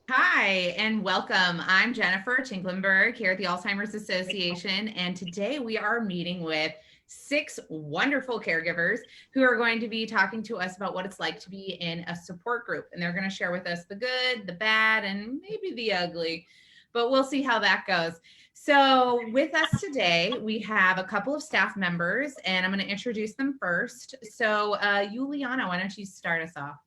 Hi, and welcome. I'm Jennifer Tinklenberg here at the Alzheimer's Association, and today we are meeting with six wonderful caregivers who are going to be talking to us about what it's like to be in a support group. And they're going to share with us the good, the bad, and maybe the ugly, but we'll see how that goes. So, with us today, we have a couple of staff members, and I'm going to introduce them first. So, Juliana, why don't you start us off?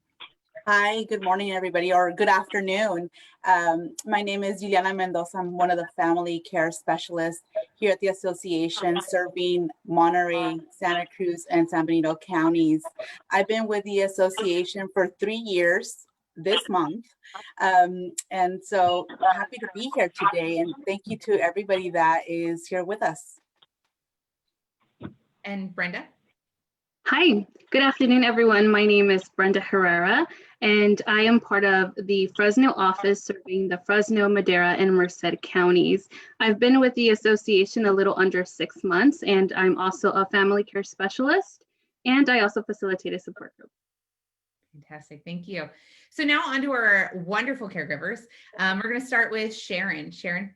Hi, good morning, everybody, or good afternoon. My name is Juliana Mendoza. I'm one of the family care specialists here at the association, serving Monterey, Santa Cruz, and San Benito counties. I've been with the association for 3 years this month. And so happy to be here today. And thank you to everybody that is here with us. And Brenda? Hi, good afternoon, everyone. My name is Brenda Herrera, and I am part of the Fresno office serving the Fresno, Madera, and Merced counties. I've been with the association a little under 6 months, and I'm also a family care specialist, and I also facilitate a support group. Fantastic, thank you. So now on to our wonderful caregivers. We're going to start with Sharon. Sharon.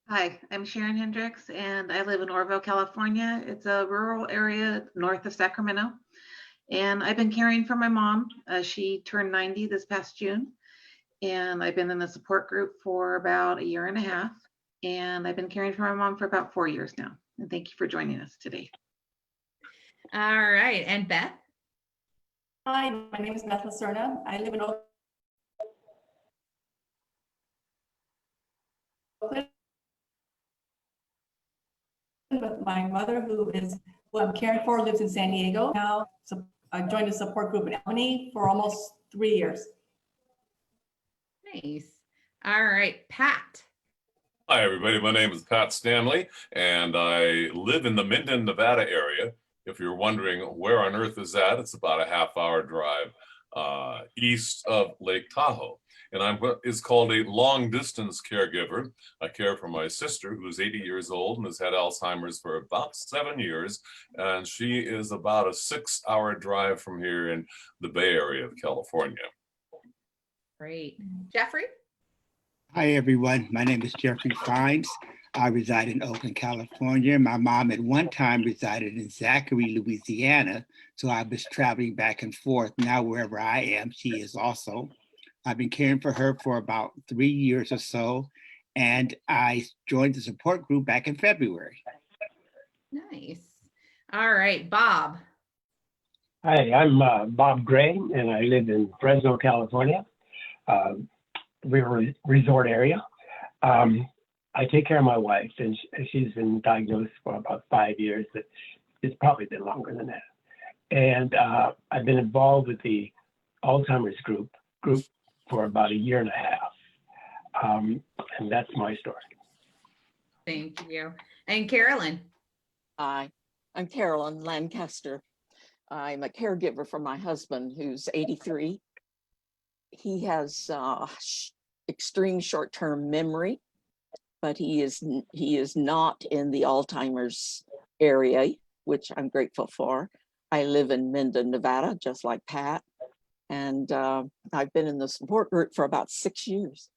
Hi, I'm Sharon Hendricks, and I live in Orville, California. It's a rural area north of Sacramento. And I've been caring for my mom. She turned 90 this past June. And I've been in the support group for about 1.5 years. And I've been caring for my mom for about 4 years now. And thank you for joining us today. All right, and Beth? Hi, my name is Beth Lacerna. I live in Oakland with my mother, who I'm caring for, lives in San Diego. Now, I joined a support group in Albany for almost 3 years. Nice. All right, Pat. Hi, everybody. My name is Pat Stanley, and I live in the Minden, Nevada area. If you're wondering where on earth is that, it's about a half-hour drive east of Lake Tahoe. And I'm what is called a long-distance caregiver. I care for my sister, who's 80 years old and has had Alzheimer's for about 7 years. And she is about a 6-hour drive from here in the Bay Area of California. Great. Jeffrey? Hi, everyone. My name is Jeffrey Fines. I reside in Oakland, California. My mom at one time resided in Zachary, Louisiana. So I was traveling back and forth. Now, wherever I am, she is also. I've been caring for her for about 3 years or so, and I joined the support group back in February. Nice. All right, Bob. Hi, I'm Bob Gray, and I live in Fresno, California, resort area. I take care of my wife, and she's been diagnosed for about 5 years, but it's probably been longer than that. And I've been involved with the Alzheimer's group for about 1.5 years. And that's my story. Thank you. And Carolyn. Hi, I'm Carolyn Lancaster. I'm a caregiver for my husband, who's 83. He has extreme short-term memory, but he is not in the Alzheimer's area, which I'm grateful for. I live in Minden, Nevada, just like Pat. And I've been in the support group for about 6 years.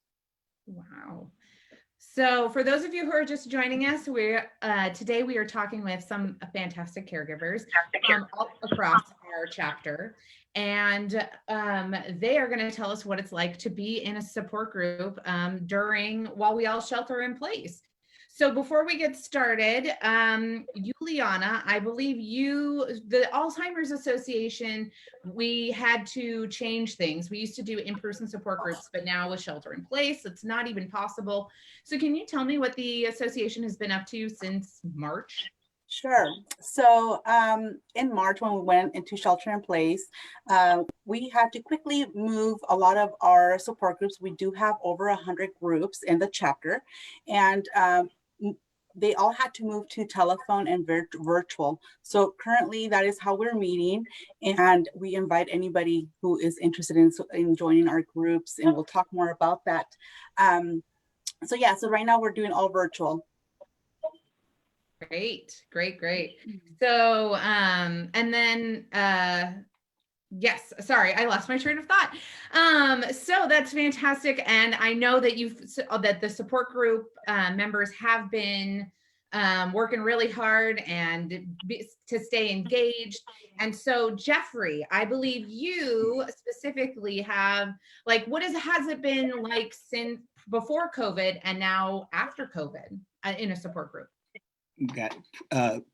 Wow. So for those of you who are just joining us, today we are talking with some fantastic caregivers all across our chapter. And they are going to tell us what it's like to be in a support group while we all shelter in place. So before we get started, Juliana, I believe the Alzheimer's Association, we had to change things. We used to do in-person support groups, but now with shelter in place, it's not even possible. So can you tell me what the association has been up to since March? Sure. So in March, when we went into shelter in place, we had to quickly move a lot of our support groups. We do have over 100 groups in the chapter, and they all had to move to telephone and virtual. So currently that is how we're meeting, and we invite anybody who is interested in joining our groups, and we'll talk more about that. So right now we're doing all virtual. Great. So, and then Yes, sorry, I lost my train of thought. So that's fantastic, and I know that that the support group members have been working really hard and to stay engaged. And so, Jeffrey, I believe you specifically have has it been like since before COVID and now after COVID in a support group? Got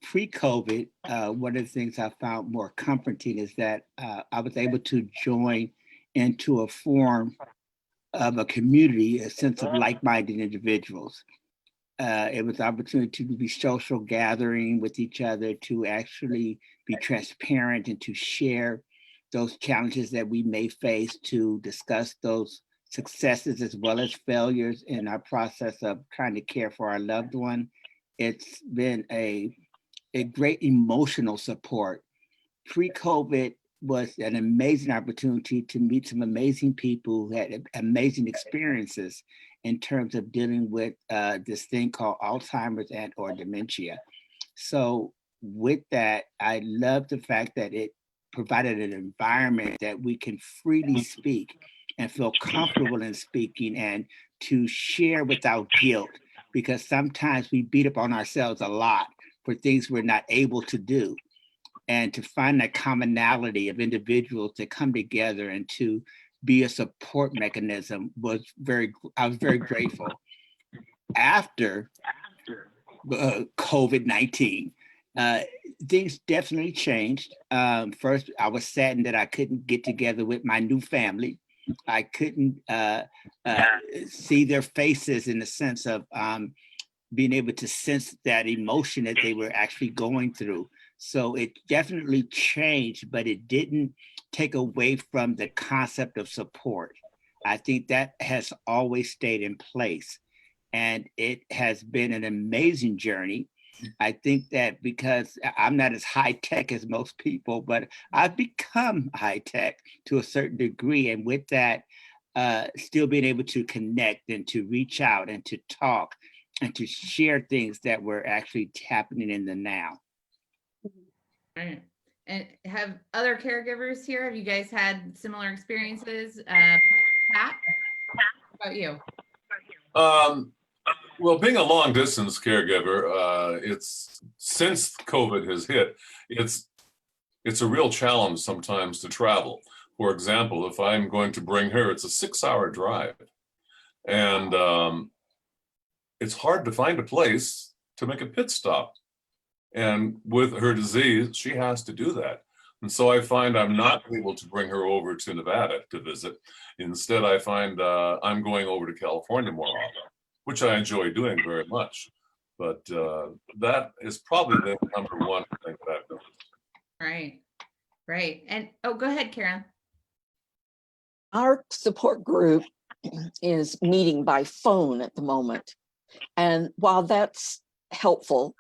pre-COVID, one of the things I found more comforting is that I was able to join into a form of a community, a sense of like-minded individuals. It was an opportunity to be social gathering with each other, to actually be transparent and to share those challenges that we may face, to discuss those successes as well as failures in our process of trying to care for our loved one. It's been a great emotional support. Pre-COVID was an amazing opportunity to meet some amazing people who had amazing experiences in terms of dealing with this thing called Alzheimer's and or dementia. So with that, I love the fact that it provided an environment that we can freely speak and feel comfortable in speaking and to share without guilt, because sometimes we beat up on ourselves a lot for things we're not able to do. And to find that commonality of individuals to come together and to be a support mechanism I was very grateful. After COVID-19, things definitely changed. First, I was saddened that I couldn't get together with my new family. I couldn't see their faces in the sense of being able to sense that emotion that they were actually going through. So it definitely changed, but it didn't take away from the concept of support. I think that has always stayed in place. And it has been an amazing journey. I think that because I'm not as high tech as most people, but I've become high tech to a certain degree. And with that, still being able to connect and to reach out and to talk and to share things that were actually happening in the now. Right. And have other caregivers here, have you guys had similar experiences? Pat, how about you? Well, being a long distance caregiver, it's since COVID has hit, it's a real challenge sometimes to travel. For example, if I'm going to bring her, it's a 6-hour drive, and it's hard to find a place to make a pit stop. And with her disease, she has to do that. And so I find I'm not able to bring her over to Nevada to visit. Instead, I find I'm going over to California more often, which I enjoy doing very much. But that is probably the number one thing that I've noticed. Right, right. And go ahead, Karen. Our support group is meeting by phone at the moment. And while that's helpful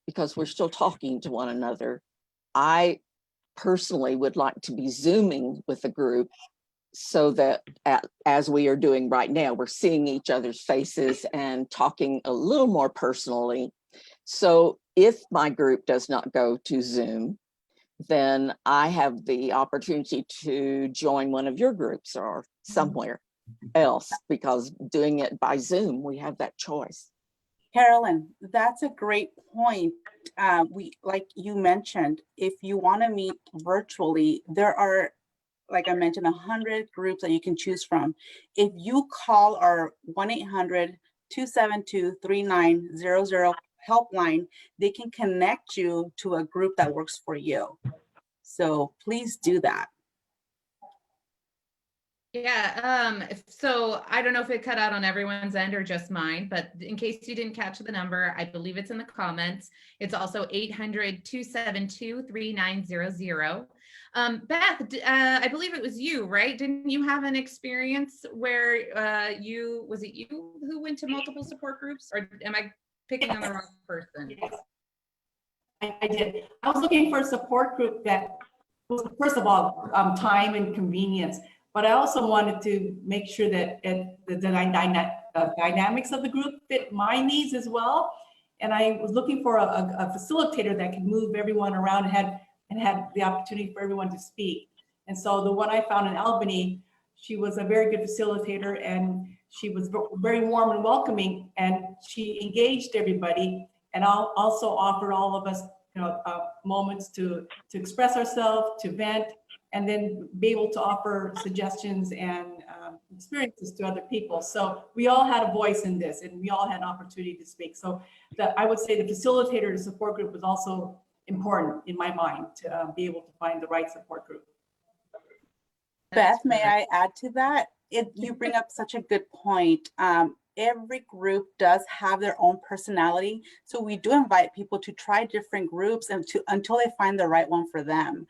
because we're still talking to one another, I personally would like to be Zooming with the group so that as we are doing right now, we're seeing each other's faces and talking a little more personally. So if my group does not go to Zoom, then I have the opportunity to join one of your groups or somewhere else, because doing it by Zoom, we have that choice. Carolyn, that's a great point. Like you mentioned, if you want to meet virtually, there are, like I mentioned, 100 groups that you can choose from. If you call our 1-800-272-3900 helpline, they can connect you to a group that works for you. So please do that. Yeah, so I don't know if it cut out on everyone's end or just mine, but in case you didn't catch the number, I believe it's in the comments. It's also 800-272-3900. Beth, I believe it was you, right? Didn't you have an experience where was it you who went to multiple support groups, or am I picking on the wrong person? Yes, I did. I was looking for a support group that was, first of all, time and convenience, but I also wanted to make sure that the dynamics of the group fit my needs as well. And I was looking for a facilitator that could move everyone around and had the opportunity for everyone to speak. And so the one I found in Albany, she was a very good facilitator, and she was very warm and welcoming, and she engaged everybody, and also offered all of us, moments to express ourselves, to vent, and then be able to offer suggestions and experiences to other people. So we all had a voice in this, and we all had an opportunity to speak. So I would say the facilitator to support group was also important in my mind to be able to find the right support group. Beth, may I add to that? You bring up such a good point. Every group does have their own personality. So we do invite people to try different groups until they find the right one for them.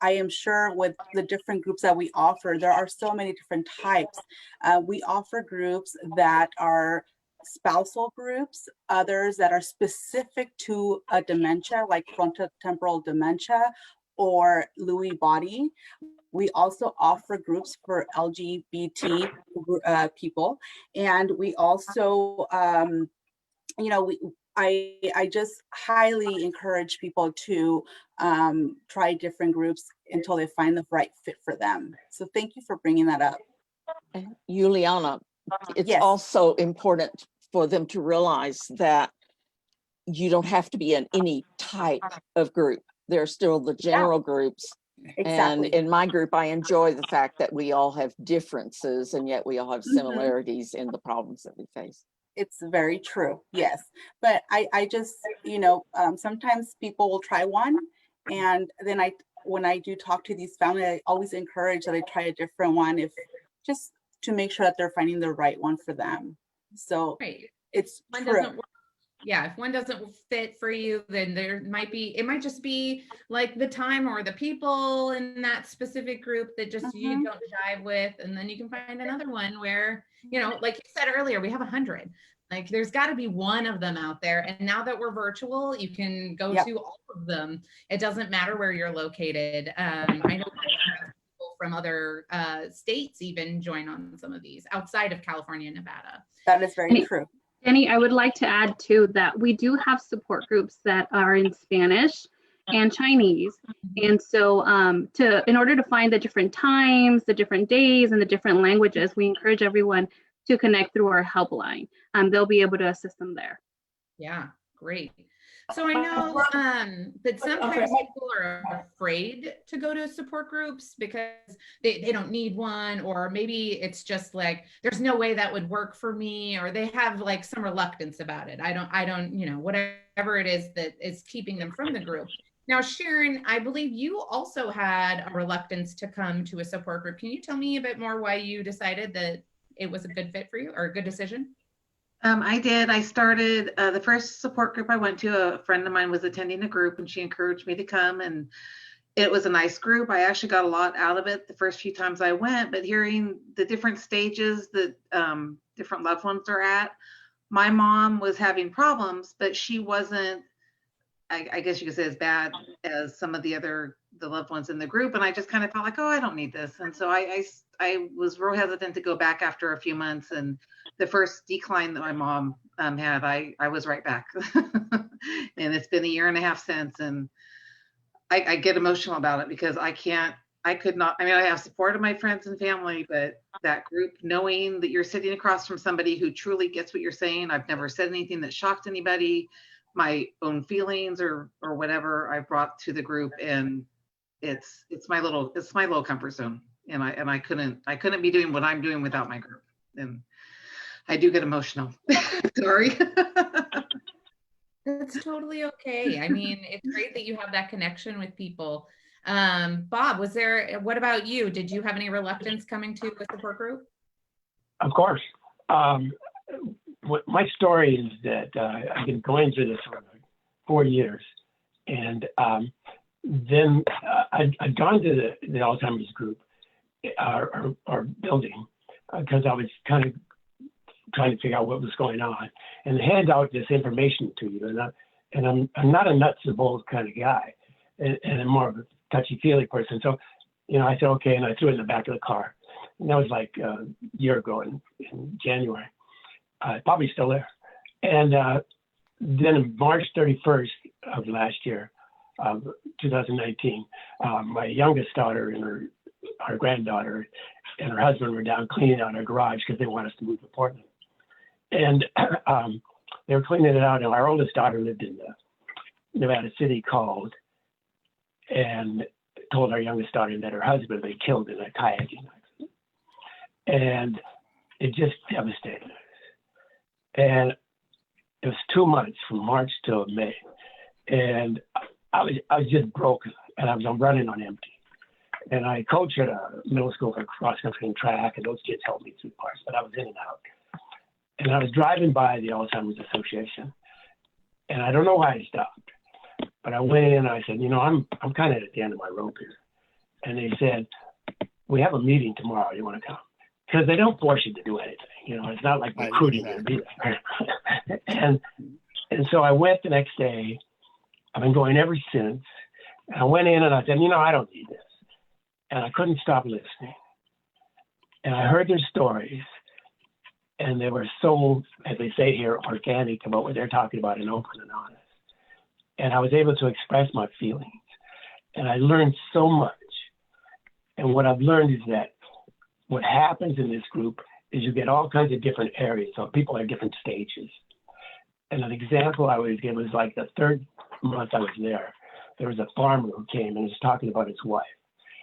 I am sure with the different groups that we offer, there are so many different types. We offer groups that are spousal groups, others that are specific to a dementia like frontotemporal dementia or Lewy body. We also offer groups for LGBT people, and we also, I just highly encourage people to try different groups until they find the right fit for them. So thank you for bringing that up. And Juliana, it's Yes. also important for them to realize that you don't have to be in any type of group. There are still the general groups. Exactly. And in my group, I enjoy the fact that we all have differences and yet we all have similarities in the problems that we face. It's very true. Yes. But I just, sometimes people will try one, and then when I do talk to these families, I always encourage that I try a different one, just to make sure that they're finding the right one for them. So it's one true. doesn't work. Yeah, if one doesn't fit for you, then it might just be like the time or the people in that specific group that just you don't jive with. And then you can find another one where, like you said earlier, we have 100. Like there's got to be one of them out there. And now that we're virtual, you can go to all of them. It doesn't matter where you're located. I know people from other states even join on some of these outside of California and Nevada. That is very true. Jenny, I would like to add too that we do have support groups that are in Spanish and Chinese. And so in order to find the different times, the different days, and the different languages, we encourage everyone to connect through our helpline. They'll be able to assist them there. Yeah, great. So I know that sometimes people are afraid to go to support groups because they don't need one, or maybe it's just like, there's no way that would work for me, or they have like some reluctance about it. I don't, whatever it is that is keeping them from the group. Now, Sharon, I believe you also had a reluctance to come to a support group. Can you tell me a bit more why you decided that it was a good fit for you or a good decision? I did. I started the first support group I went to. A friend of mine was attending a group, and she encouraged me to come, and it was a nice group. I actually got a lot out of it the first few times I went, but hearing the different stages that different loved ones are at, my mom was having problems, but she wasn't, I guess you could say, as bad as some of the loved ones in the group. And I just kind of felt like, oh, I don't need this. And so I was real hesitant to go back after a few months. And the first decline that my mom had, I was right back. And it's been 1.5 years since. And I get emotional about it because I could not, I have support of my friends and family, but that group, knowing that you're sitting across from somebody who truly gets what you're saying. I've never said anything that shocked anybody. My own feelings or whatever I brought to the group, and it's my little comfort zone. And I couldn't be doing what I'm doing without my group. And I do get emotional. Sorry. That's totally okay. It's great that you have that connection with people. Bob, what about you? Did you have any reluctance coming to a support group? Of course. My story is that I've been going through this for 4 years. And then I'd gone to the Alzheimer's group, our building, because I was kind of trying to figure out what was going on, and they hand out this information to you. And I'm not a nuts and bolts kind of guy, and I'm more of a touchy-feely person. So, I said, okay, and I threw it in the back of the car. And that was like a year ago in January. Probably still there. And then on March 31st of last year, 2019. My youngest daughter and our granddaughter and her husband were down cleaning out our garage because they want us to move to Portland. And they were cleaning it out, and our oldest daughter lived in Nevada City, called and told our youngest daughter that her husband had been killed in a kayaking accident. And it just devastated us. And it was 2 months from March till May. And I was just broken, and I was running on empty. And I coached at a middle school for cross country and track, and those kids helped me through parts, but I was in and out. And I was driving by the Alzheimer's Association, and I don't know why I stopped, but I went in and I said, I'm kind of at the end of my rope here. And they said, we have a meeting tomorrow. You want to come? Because they don't force you to do anything. It's not like recruiting you to be there. and so I went the next day. I've been going ever since. And I went in and I said, I don't need this. And I couldn't stop listening. And I heard their stories. And they were so, as they say here, organic about what they're talking about and open and honest. And I was able to express my feelings. And I learned so much. And what I've learned is that what happens in this group is you get all kinds of different areas. So people are different stages. And an example I always give was like the third month I was there was a farmer who came and was talking about his wife.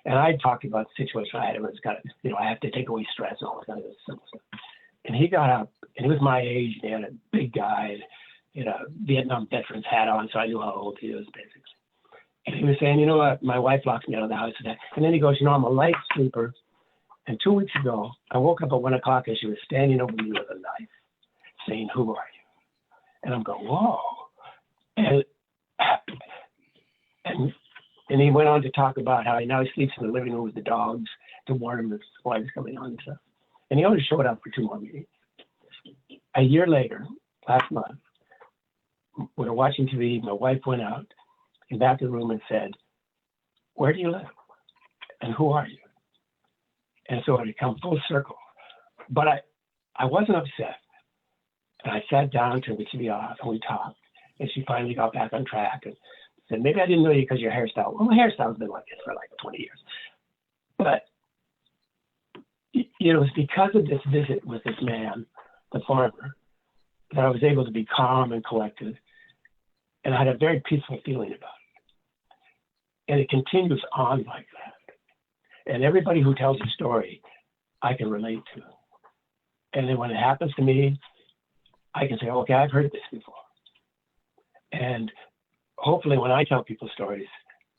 And I talked about the situation I had. It was kind of, I have to take away stress and all that kind of simple stuff. And he got up, and he was my age, and he had a big guy, and he had a Vietnam veteran's hat on, so I knew how old he was, basically. And he was saying, what, my wife locks me out of the house today. And then he goes, I'm a light sleeper. And 2 weeks ago, I woke up at 1 o'clock, and she was standing over me with a knife, saying, who are you? And I'm going, whoa. And he went on to talk about how now he sleeps in the living room with the dogs to warn him if his wife's coming on and stuff. And he only showed up for 2 more meetings. A year later, last month, we were watching TV. My wife went out, came back to the room and said, where do you live? And who are you? And so it had come full circle. But I wasn't upset. And I sat down, turned the TV off, and we talked. And she finally got back on track and said, maybe I didn't know you because your hairstyle. Well, my hairstyle's been like this for like 20 years. But it's because of this visit with this man, the farmer, that I was able to be calm and collected. And I had a very peaceful feeling about it. And it continues on like that. And everybody who tells a story, I can relate to. And then when it happens to me, I can say, okay, I've heard this before. And hopefully when I tell people stories,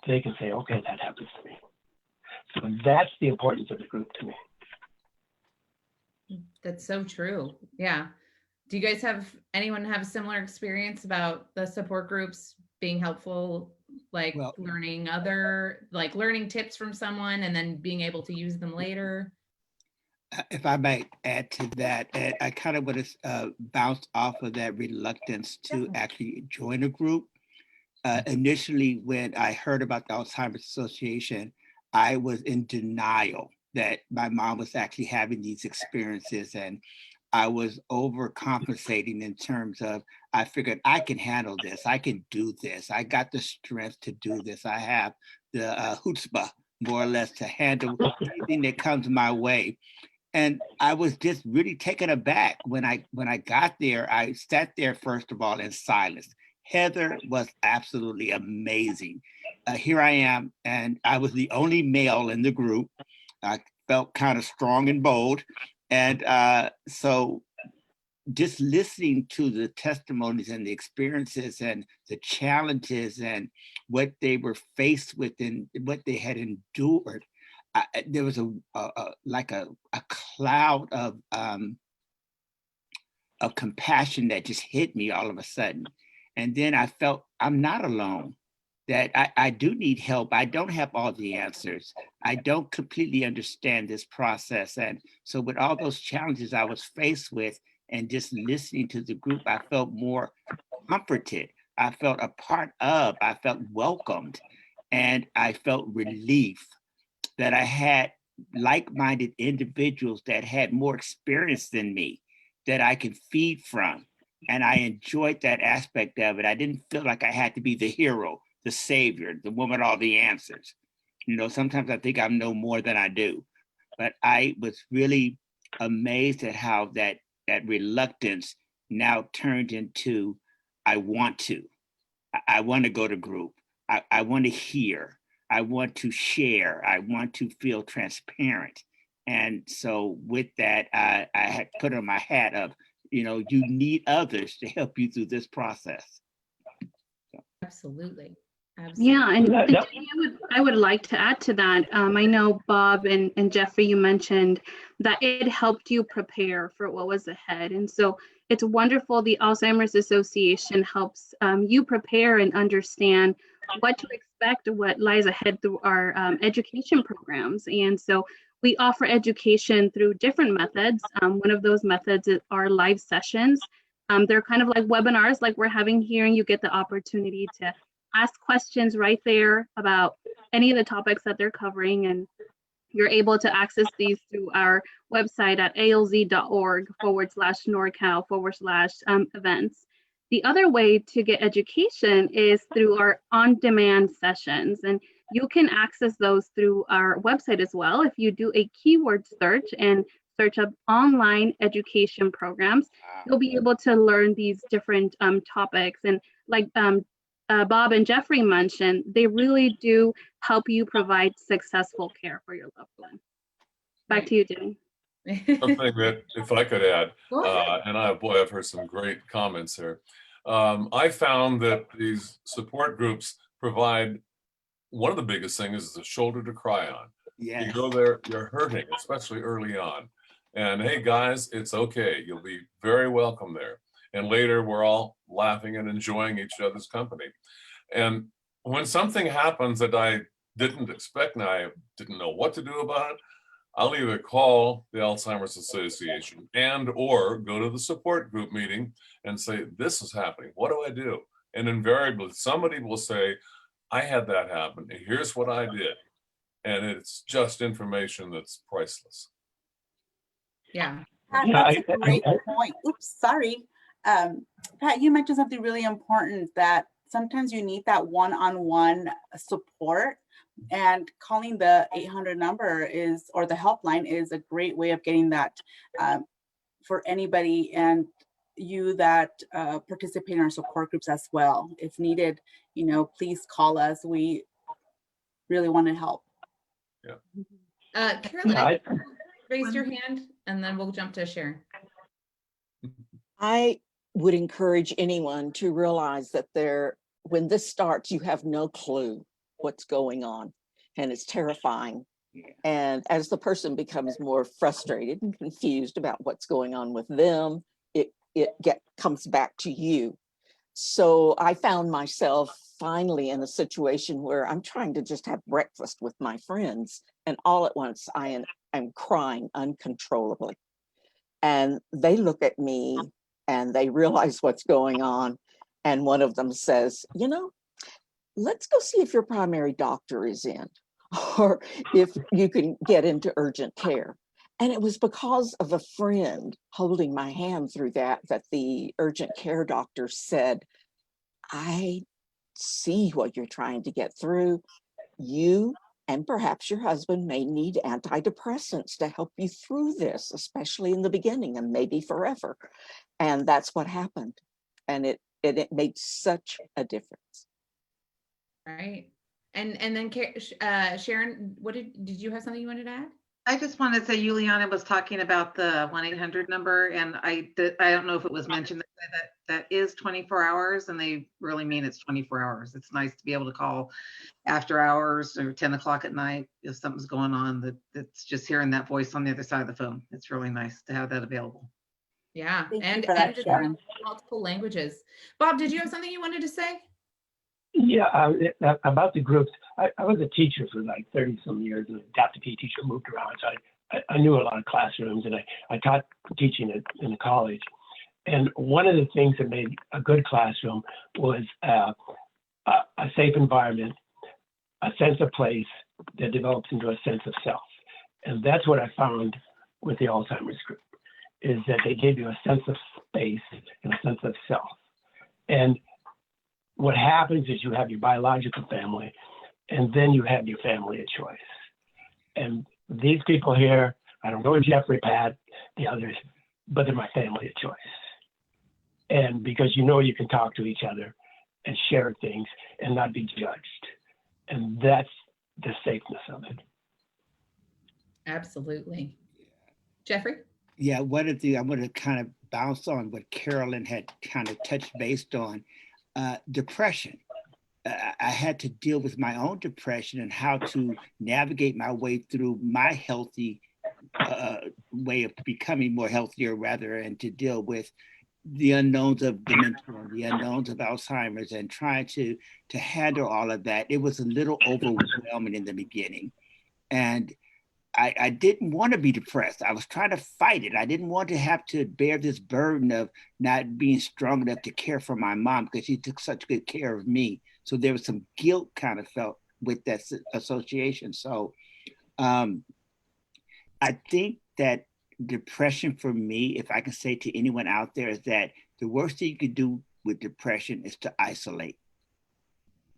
they can say, okay, that happens to me. So that's the importance of the group to me. That's so true. Yeah. Do you guys anyone have a similar experience about the support groups being helpful, like learning tips from someone and then being able to use them later? If I might add to that, I kind of want to bounce off of that reluctance to actually join a group. Initially, when I heard about the Alzheimer's Association, I was in denial that my mom was actually having these experiences, and I was overcompensating in terms of, I figured I can handle this, I can do this, I got the strength to do this, I have the chutzpah, more or less, to handle anything that comes my way. And I was just really taken aback when I got there. I sat there, first of all, in silence. Heather was absolutely amazing. Here I am, and I was the only male in the group. I felt kind of strong and bold. And so just listening to the testimonies and the experiences and the challenges and what they were faced with and what they had endured, there was a cloud of compassion that just hit me all of a sudden. And then I felt I'm not alone, that I do need help. I don't have all the answers. I don't completely understand this process. And so with all those challenges I was faced with and just listening to the group, I felt more comforted. I felt a part of, I felt welcomed, and I felt relief that I had like-minded individuals that had more experience than me that I could feed from. And I enjoyed that aspect of it. I didn't feel like I had to be the hero the savior, the woman, all the answers. You know, sometimes I think I know more than I do, but I was really amazed at how that reluctance now turned into, I want to. I want to go to group. I want to hear. I want to share. I want to feel transparent. And so with that, I had put on my hat of, you know, you need others to help you through this process. Absolutely. Yeah, and Yeah. I would like to add to that. I know Bob and Jeffrey, you mentioned that it helped you prepare for what was ahead. And so it's wonderful. The Alzheimer's Association helps you prepare and understand what to expect, what lies ahead through our education programs. And so we offer education through different methods. One of those methods are live sessions. They're kind of like webinars like we're having here, and you get the opportunity to ask questions right there about any of the topics that they're covering, and you're able to access these through our website at alz.org/NorCal/events. The other way to get education is through our on-demand sessions, and you can access those through our website as well. If you do a keyword search and search up online education programs, you'll be able to learn these different topics. And like Bob and Jeffrey mentioned, they really do help you provide successful care for your loved one. Back to you, Jimmy. Something that, if I could add, Go ahead. and I've heard some great comments here. I found that these support groups provide, one of the biggest things is a shoulder to cry on. Yeah. You go there, you're hurting, especially early on. And hey, guys, it's okay. You'll be very welcome there. And later, we're all laughing and enjoying each other's company. And when something happens that I didn't expect and I didn't know what to do about it, I'll either call the Alzheimer's Association and or go to the support group meeting and say, this is happening. What do I do? And invariably, somebody will say, I had that happen. And here's what I did. And it's just information that's priceless. Yeah. Pat, Yeah, that's a great point. Oops, sorry. Pat, you mentioned something really important, that sometimes you need that one-on-one support, and calling the 800 number is, or the helpline, is a great way of getting that for anybody, and you that participate in our support groups as well. If needed, you know, please call us. We really want to help. Yeah. Carolyn, raise your hand and then we'll jump to Sharon. I would encourage anyone to realize that when this starts, you have no clue what's going on, and it's terrifying. And as the person becomes more frustrated and confused about what's going on with them, it comes back to you. So I found myself finally in a situation where I'm trying to just have breakfast with my friends, and all at once I'm crying uncontrollably. And they look at me and they realize what's going on. And one of them says, you know, let's go see if your primary doctor is in, or if you can get into urgent care. And it was because of a friend holding my hand through that the urgent care doctor said, I see what you're trying to get through. You and perhaps your husband may need antidepressants to help you through this, especially in the beginning and maybe forever. And that's what happened. And it made such a difference. Right. And then Sharon, did you have something you wanted to add? I just wanted to say Juliana was talking about the 1-800 number, and I don't know if it was mentioned that is 24 hours, and they really mean it's 24 hours. It's nice to be able to call after hours or 10 o'clock at night if something's going on, that's just hearing that voice on the other side of the phone. It's really nice to have that available. Yeah. Thank you And for that, just Sharon. multiple languages. Bob, did you have something you wanted to say? Yeah, about the groups. I was a teacher for like 30 some years, and adaptive PE teacher, moved around. So I knew a lot of classrooms, and I taught teaching in a college. And one of the things that made a good classroom was a safe environment, a sense of place that develops into a sense of self. And that's what I found with the Alzheimer's group, is that they gave you a sense of space and a sense of self. And what happens is you have your biological family, and then you have your family of choice. And these people here, I don't know Jeffrey, Pat, the others, but they're my family of choice. And because you know you can talk to each other and share things and not be judged. And that's the safeness of it. Absolutely. Jeffrey? Yeah, one of the, I want to kind of bounce on what Carolyn had kind of touched based on, depression. I had to deal with my own depression and how to navigate my way through my healthy way of becoming more healthier, rather, and to deal with the unknowns of dementia, the unknowns of Alzheimer's, and trying to handle all of that. It was a little overwhelming in the beginning. And I didn't want to be depressed. I was trying to fight it. I didn't want to have to bear this burden of not being strong enough to care for my mom because she took such good care of me. So there was some guilt kind of felt with that association. So I think that depression for me, if I can say to anyone out there, is that the worst thing you could do with depression is to isolate.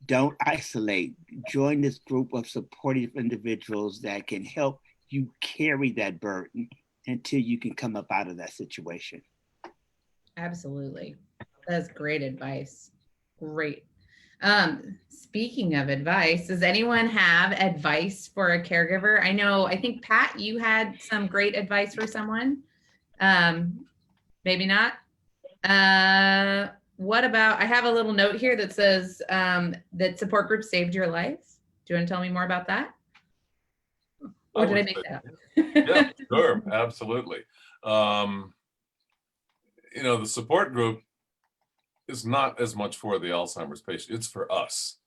Don't isolate. Join this group of supportive individuals that can help you carry that burden until you can come up out of that situation. Absolutely. That's great advice. Great. Speaking of advice, does anyone have advice for a caregiver? I think Pat, you had some great advice for someone. Maybe not. What about, I have a little note here that says that support group saved your life. Do you want to tell me more about that? Or did I make that up? Yeah, sure, absolutely. The support group is not as much for the Alzheimer's patient, it's for us.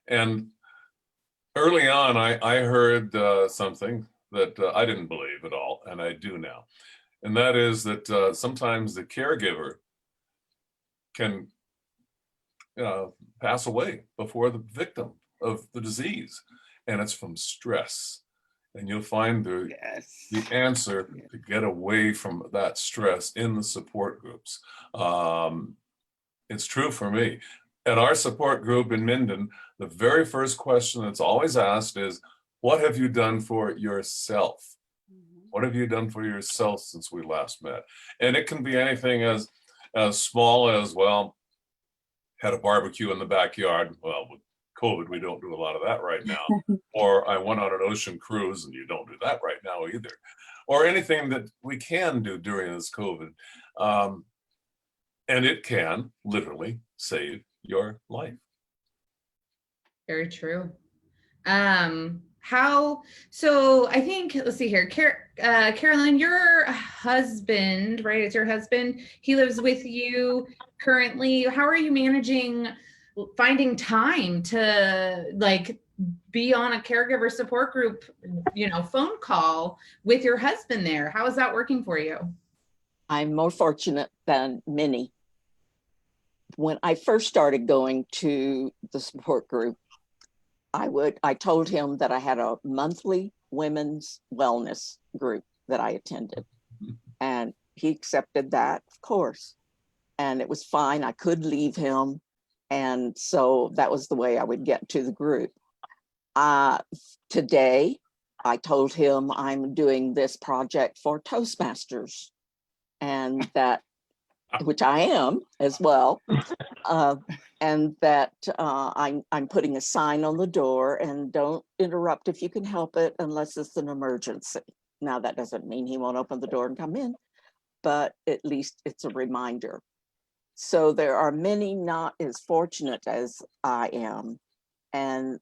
And early on, I heard something that I didn't believe at all, and I do now. And that is that sometimes the caregiver can pass away before the victim of the disease, and it's from stress. And you'll find the answer to get away from that stress in the support groups. It's true for me. At our support group in Minden, the very first question that's always asked is, what have you done for yourself? What have you done for yourself since we last met? And it can be anything as small as, well, had a barbecue in the backyard. Well, with COVID, we don't do a lot of that right now. Or I went on an ocean cruise, and you don't do that right now either. Or anything that we can do during this COVID. And it can literally save your life. Very true. So I think, let's see here, Carolyn, your husband, right? It's your husband. He lives with you currently. How are you managing finding time to be on a caregiver support group, phone call with your husband there? How is that working for you? I'm more fortunate than many. When I first started going to the support group, I told him that I had a monthly women's wellness group that I attended. And he accepted that, of course. And it was fine. I could leave him. And so that was the way I would get to the group. Today, I told him I'm doing this project for Toastmasters, and that, which I am as well, and that I'm putting a sign on the door, and don't interrupt if you can help it unless it's an emergency. Now, that doesn't mean he won't open the door and come in, but at least it's a reminder. So there are many not as fortunate as I am. And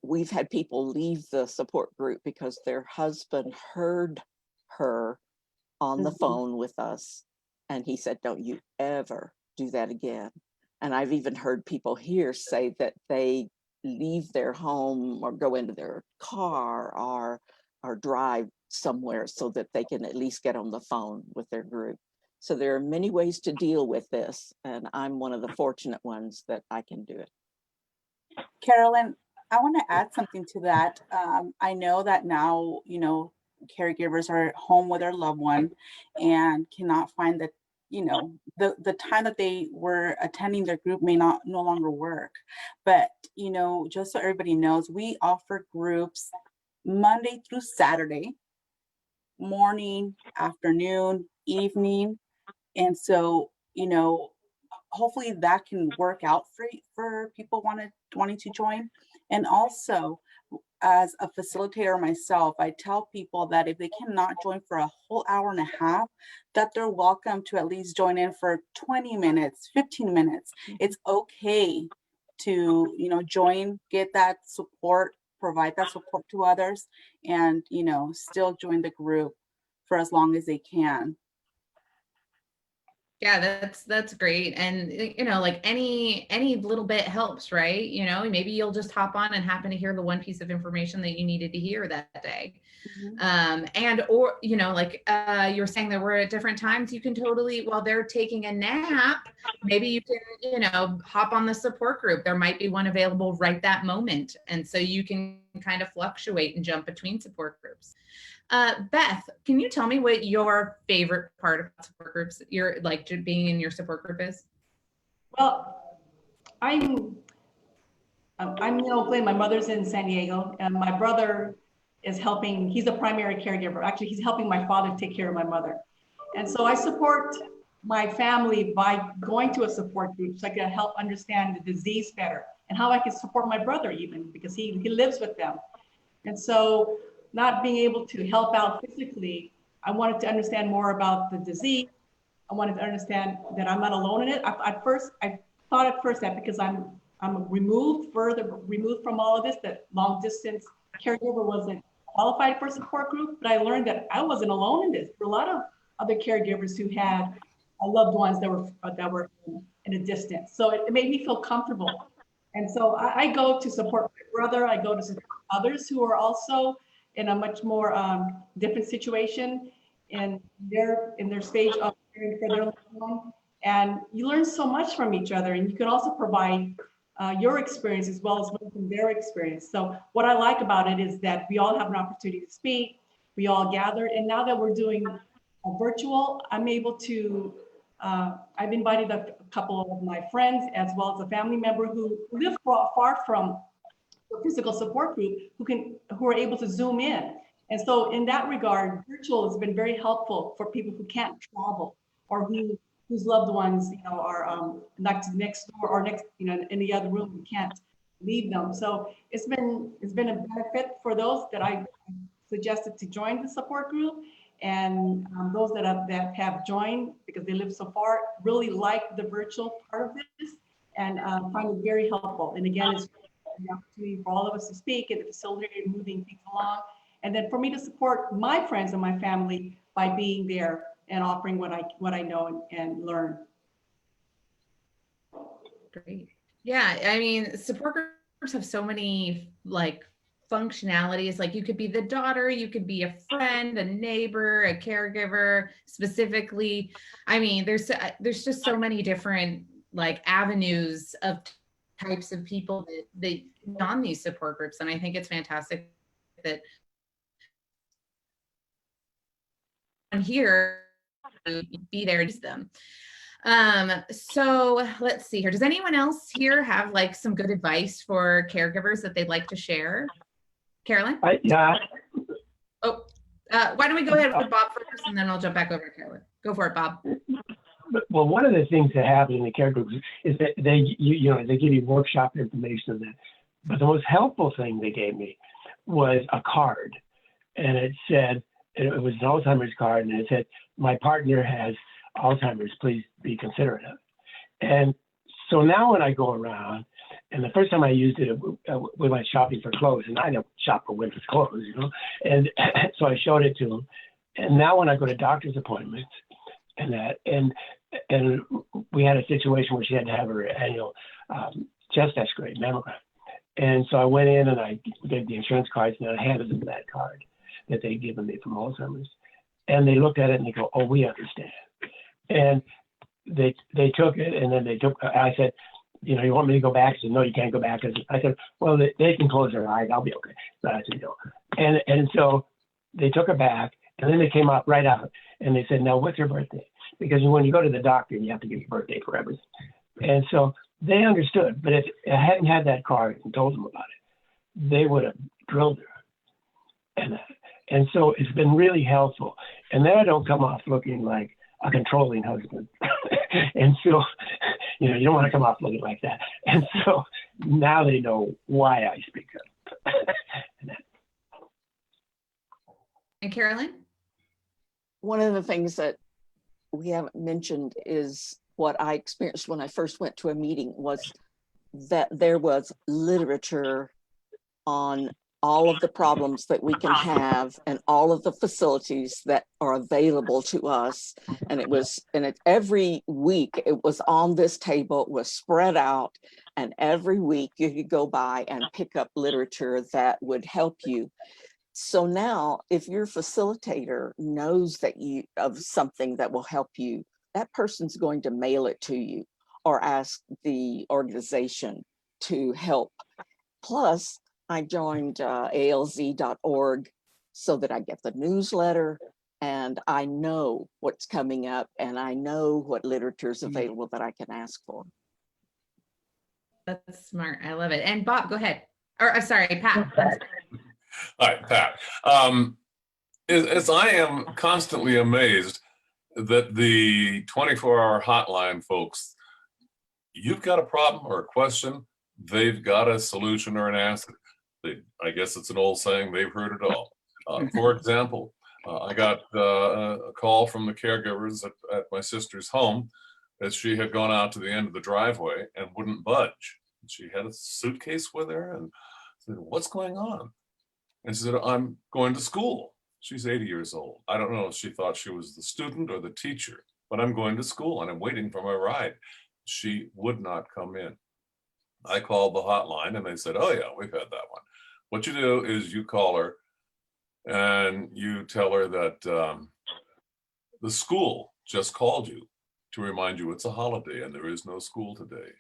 we've had people leave the support group because their husband heard her on the phone with us. And he said, don't you ever do that again. And I've even heard people here say that they leave their home or go into their car or drive somewhere so that they can at least get on the phone with their group. So there are many ways to deal with this, and I'm one of the fortunate ones that I can do it. Carolyn, I want to add something to that. I know that now, caregivers are at home with their loved one and cannot find the you know, the time that they were attending their group may no longer work. But, you know, just so everybody knows, we offer groups Monday through Saturday, morning, afternoon, evening. And so, you know, hopefully that can work out for people wanting to join. And also, as a facilitator myself, I tell people that if they cannot join for a whole hour and a half, that they're welcome to at least join in for 20 minutes, 15 minutes. It's okay to, you know, join, get that support, provide that support to others, and, you know, still join the group for as long as they can. Yeah, that's great. And you know, like any little bit helps, right? You know, maybe you'll just hop on and happen to hear the one piece of information that you needed to hear that day. And or you know, like you were saying that we're at different times, you can totally, while they're taking a nap, maybe you can, you know, hop on the support group. There might be one available right that moment. And so you can kind of fluctuate and jump between support groups. Beth, can you tell me what your favorite part of support groups, your like being in your support group is? Well, I'm in Oakland. My mother's in San Diego, and my brother is helping. He's a primary caregiver. Actually, he's helping my father take care of my mother. And so I support my family by going to a support group so I can help understand the disease better and how I can support my brother even because he lives with them. And so not being able to help out physically, I wanted to understand more about the disease. I wanted to understand that I'm not alone in it. I thought at first that because I'm further removed from all of this, that long distance caregiver wasn't qualified for a support group, but I learned that I wasn't alone in this. There were a lot of other caregivers who had loved ones that were in a distance. So it made me feel comfortable. And so I go to support my brother. I go to support others who are also in a much more different situation in their stage of caring for their loved one. And you learn so much from each other, and you can also provide your experience as well as learn from their experience. So what I like about it is that we all have an opportunity to speak, we all gather, and now that we're doing virtual, I'm able to, I've invited a couple of my friends as well as a family member who live far from the physical support group who are able to Zoom in. And so in that regard, virtual has been very helpful for people who can't travel or whose loved ones, you know, are next door or next, you know, in the other room, who can't leave them. So it's been a benefit for those that I suggested to join the support group, and those that have joined because they live so far really like the virtual part of this and find it very helpful. And again, it's an opportunity for all of us to speak and to facilitate moving things along. And then for me to support my friends and my family by being there and offering what I know and learn. Great. Yeah, I mean, support groups have so many like functionalities. Like you could be the daughter, you could be a friend, a neighbor, a caregiver specifically. I mean, there's just so many different like avenues of types of people that on these support groups. And I think it's fantastic that I'm here to be there to use them. So let's see here. Does anyone else here have like some good advice for caregivers that they'd like to share? Carolyn? Yeah. Oh, why don't we go ahead with Bob first, and then I'll jump back over to Carolyn. Go for it, Bob. Well, one of the things that happens in the care groups is that they give you workshop information on that. But the most helpful thing they gave me was a card, and it said, it was an Alzheimer's card, and it said, "My partner has Alzheimer's, please be considerate of it." And so now when I go around, and the first time I used it, we went shopping for clothes, and I don't shop for winter's clothes, you know. And so I showed it to them. And now when I go to doctor's appointments and that, and we had a situation where she had to have her annual chest X-ray mammogram. And so I went in and I gave the insurance cards, and I handed them that card that they'd given me from Alzheimer's. And they looked at it and they go, "Oh, we understand." And they took it, and then I said, "You know, you want me to go back?" She said, "No, you can't go back." I said, "Well, they can close their eyes. I'll be okay." So I said, "No." And so they took her back, and then they came out right out, and they said, "Now, what's your birthday?" because when you go to the doctor, you have to give your birthday for everything. And so they understood, but if I hadn't had that card and told them about it, they would have drilled her. And so it's been really helpful. And then I don't come off looking like a controlling husband. And so, you don't want to come off looking like that. And so now they know why I speak up. And Carolyn? One of the things that we haven't mentioned is what I experienced when I first went to a meeting was that there was literature on all of the problems that we can have and all of the facilities that are available to us. And every week it was on this table, it was spread out, and every week you could go by and pick up literature that would help you. So now if your facilitator knows that of something that will help you, that person's going to mail it to you or ask the organization to help. Plus, I joined alz.org so that I get the newsletter and I know what's coming up and I know what literature is available that I can ask for. That's smart. I love it. And Bob, go ahead. Or sorry, Pat. All right, Pat. As I am constantly amazed that the 24-hour hotline folks, you've got a problem or a question, they've got a solution or an answer. I guess it's an old saying, they've heard it all. For example, I got a call from the caregivers at my sister's home that she had gone out to the end of the driveway and wouldn't budge. She had a suitcase with her and said, "What's going on?" And she said, "I'm going to school." She's 80 years old. I don't know if she thought she was the student or the teacher, but I'm going to school and I'm waiting for my ride. She would not come in. I called the hotline and they said, "Oh yeah, we've had that one." What you do is you call her and you tell her that the school just called you to remind you it's a holiday and there is no school today.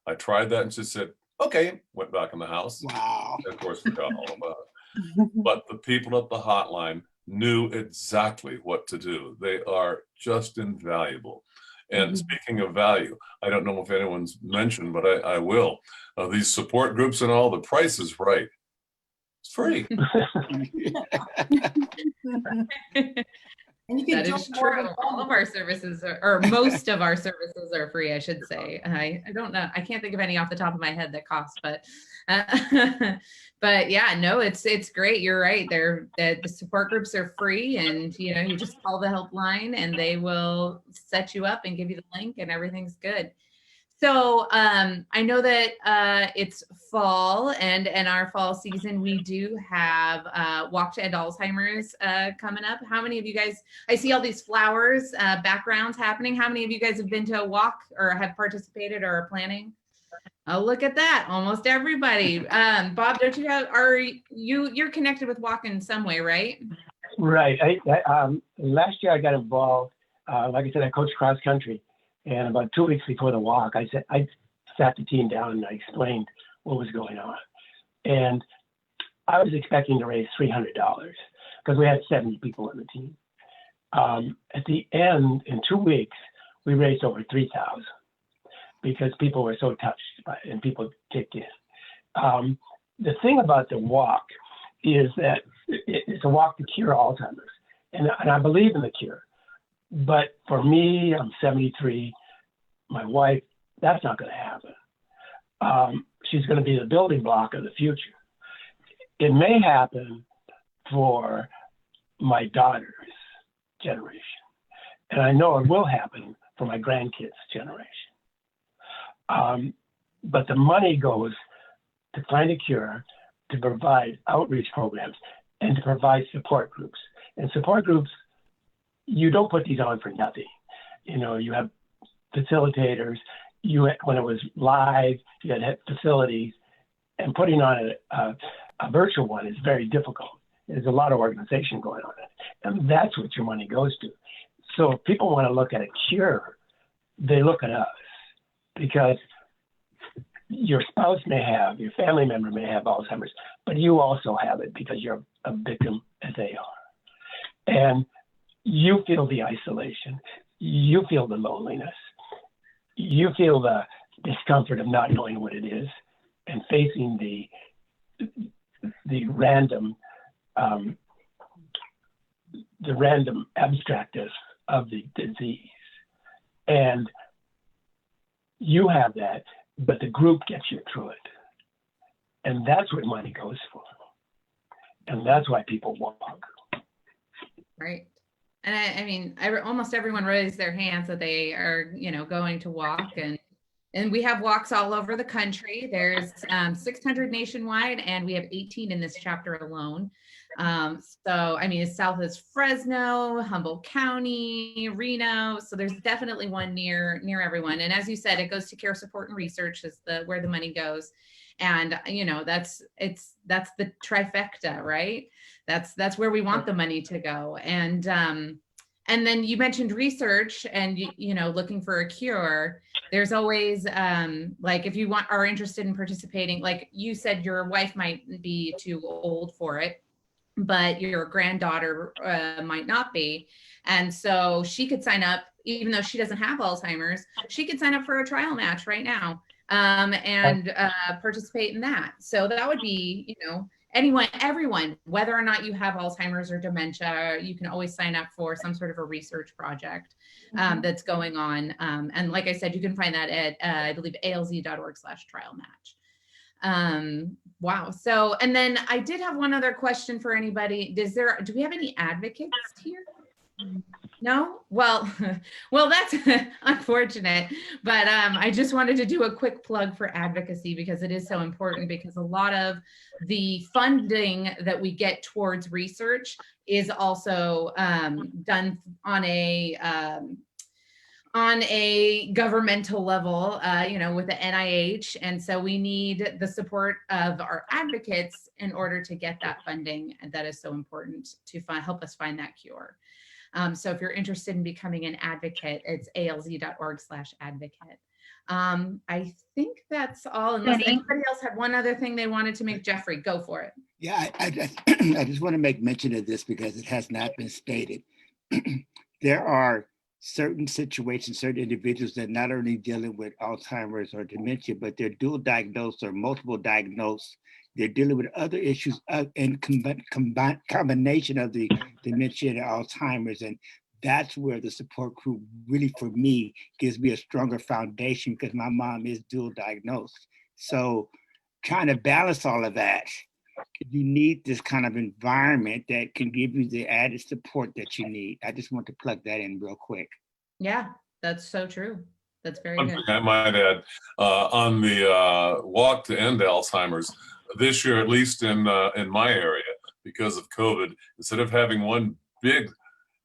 I tried that and she said, "Okay," went back in the house. Wow. Of course, forgot all about it. But the people at the hotline knew exactly what to do. They are just invaluable. And speaking of value, I don't know if anyone's mentioned, but I will. These support groups and all, the price is right. It's free. And you can That do is more true. than All of our services or most of our services are free, I should say. I don't know. I can't think of any off the top of my head that cost, but yeah, no, it's great. You're right. The support groups are free, and you just call the helpline and they will set you up and give you the link and everything's good. So I know that it's fall, and in our fall season, we do have Walk to End Alzheimer's coming up. How many of you guys, I see all these flowers, backgrounds happening. How many of you guys have been to a walk or have participated or are planning? Oh, look at that. Almost everybody. Bob, don't you have, you're connected with Walk in some way, right? Right. Last year I got involved. Like I said, I coached cross country. And about 2 weeks before the walk, I sat the team down and I explained what was going on. And I was expecting to raise $300 because we had 70 people on the team. At the end, in 2 weeks, we raised over $3,000 because people were so touched by it and people kicked in. The thing about the walk is that it's a walk to cure Alzheimer's. And I believe in the cure. But for me, I'm 73. My wife, that's not going to happen. She's going to be the building block of the future. It may happen for my daughter's generation. And I know it will happen for my grandkids' generation. But the money goes to find a cure, to provide outreach programs, and to provide support groups. And support groups, you don't put these on for nothing. You have facilitators. When it was live, you had facilities, and putting on a virtual one is very difficult. There's a lot of organization going on, and that's what your money goes to. So if people want to look at a cure, they look at us, because your spouse may have, your family member may have Alzheimer's, but you also have it because you're a victim as they are. And you feel the isolation. you feel the loneliness. You feel the discomfort of not knowing what it is and facing the random abstractness of the disease. And you have that, but the group gets you through it. And that's what money goes for. And that's why people walk. Right. And I mean, almost everyone raised their hands that they are, going to walk, and we have walks all over the country. There's 600 nationwide, and we have 18 in this chapter alone. So, I mean, as south as Fresno, Humboldt County, Reno. So there's definitely one near everyone. And as you said, it goes to care, support, and research is where the money goes. And, that's the trifecta, right? That's where we want the money to go. And then you mentioned research and, looking for a cure. There's always, like, if you are interested in participating, like you said, your wife might be too old for it, but your granddaughter might not be. And so she could sign up, even though she doesn't have Alzheimer's, she could sign up for a trial match right now and participate in that. So that would be, everyone, whether or not you have Alzheimer's or dementia, you can always sign up for some sort of a research project that's going on. And like I said, you can find that at, I believe, alz.org/trial match. Wow. So, and then I did have one other question for anybody. Do we have any advocates here? No? Well, that's unfortunate, but I just wanted to do a quick plug for advocacy because it is so important, because a lot of the funding that we get towards research is also done on a governmental level, with the NIH. And so we need the support of our advocates in order to get that funding. And that is so important to help us find that cure. So if you're interested in becoming an advocate, it's alz.org/advocate. I think that's all, unless anybody else had one other thing they wanted to make. Jeffrey, go for it. Yeah, I just want to make mention of this because it has not been stated. There are certain situations, certain individuals that not only dealing with Alzheimer's or dementia, but they're dual diagnosed or multiple diagnosed. They're dealing with other issues in combination of the dementia and Alzheimer's. And that's where the support group really, for me, gives me a stronger foundation because my mom is dual diagnosed. So trying to balance all of that, you need this kind of environment that can give you the added support that you need. I just want to plug that in real quick. Yeah, that's so true. That's very One good. thing I might add on the walk to end Alzheimer's this year, at least in my area, because of COVID, instead of having one big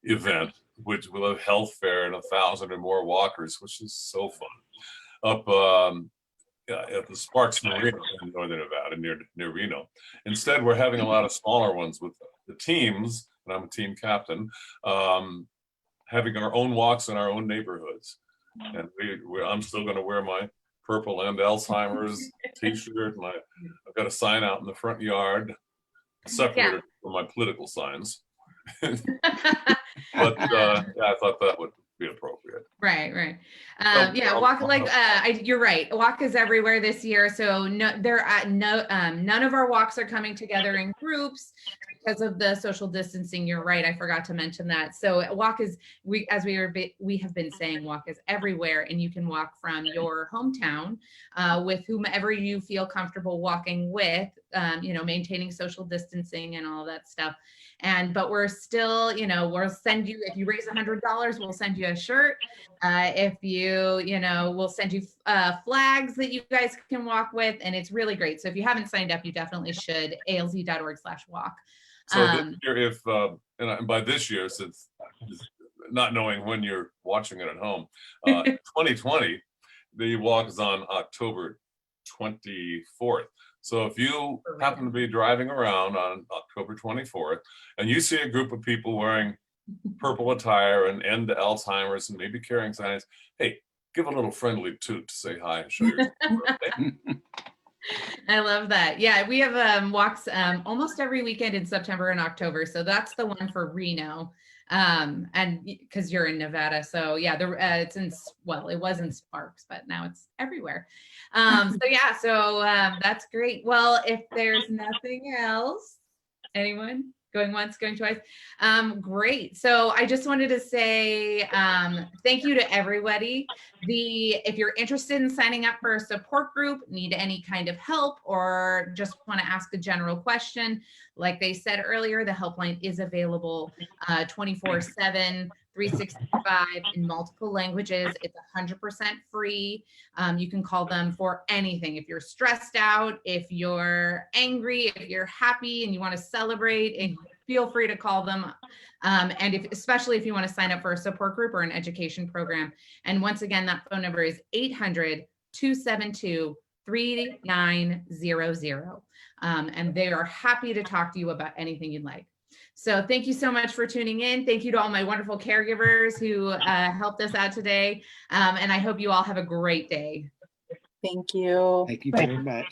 event, which will have health fair and 1,000 or more walkers, which is so fun, up at the Sparks Marina in northern Nevada, near Reno. Instead, we're having a lot of smaller ones with the teams, and I'm a team captain, having our own walks in our own neighborhoods. And I'm still going to wear my purple and Alzheimer's t-shirt, and I've got a sign out in the front yard, separated from my political signs. But yeah, I thought that would be appropriate. Right. Yeah, walk you're right. Walk is everywhere this year. So none of our walks are coming together in groups because of the social distancing. You're right. I forgot to mention that. So walk is, we have been saying, walk is everywhere, and you can walk from your hometown with whomever you feel comfortable walking with, maintaining social distancing and all that stuff. But we're still, we'll send you, if you raise $100, we'll send you a shirt. If we'll send you flags that you guys can walk with, and it's really great. So if you haven't signed up, you definitely should. alz.org/walk. So this year, and by this year, since not knowing when you're watching it at home, 2020, the walk is on October 24th. So if you happen to be driving around on October 24th and you see a group of people wearing purple attire and end Alzheimer's and maybe carrying signs, hey, give a little friendly toot to say hi and show your support. I love that. Yeah, we have walks almost every weekend in September and October. So that's the one for Reno. And because you're in Nevada, so yeah, it's in, well, it was in Sparks, but now it's everywhere. So yeah, so that's great. Well, if there's nothing else, anyone? Going once, going twice. Great. So I just wanted to say thank you to everybody. If you're interested in signing up for a support group, need any kind of help, or just want to ask a general question, like they said earlier, the helpline is available 24/7, 365 in multiple languages. It's 100% free. You can call them for anything. If you're stressed out, if you're angry, if you're happy and you want to celebrate, and feel free to call them. And especially if you want to sign up for a support group or an education program. And once again, that phone number is 800-272-3900. And they are happy to talk to you about anything you'd like. So thank you so much for tuning in. Thank you to all my wonderful caregivers who helped us out today. And I hope you all have a great day. Thank you. Thank you very much.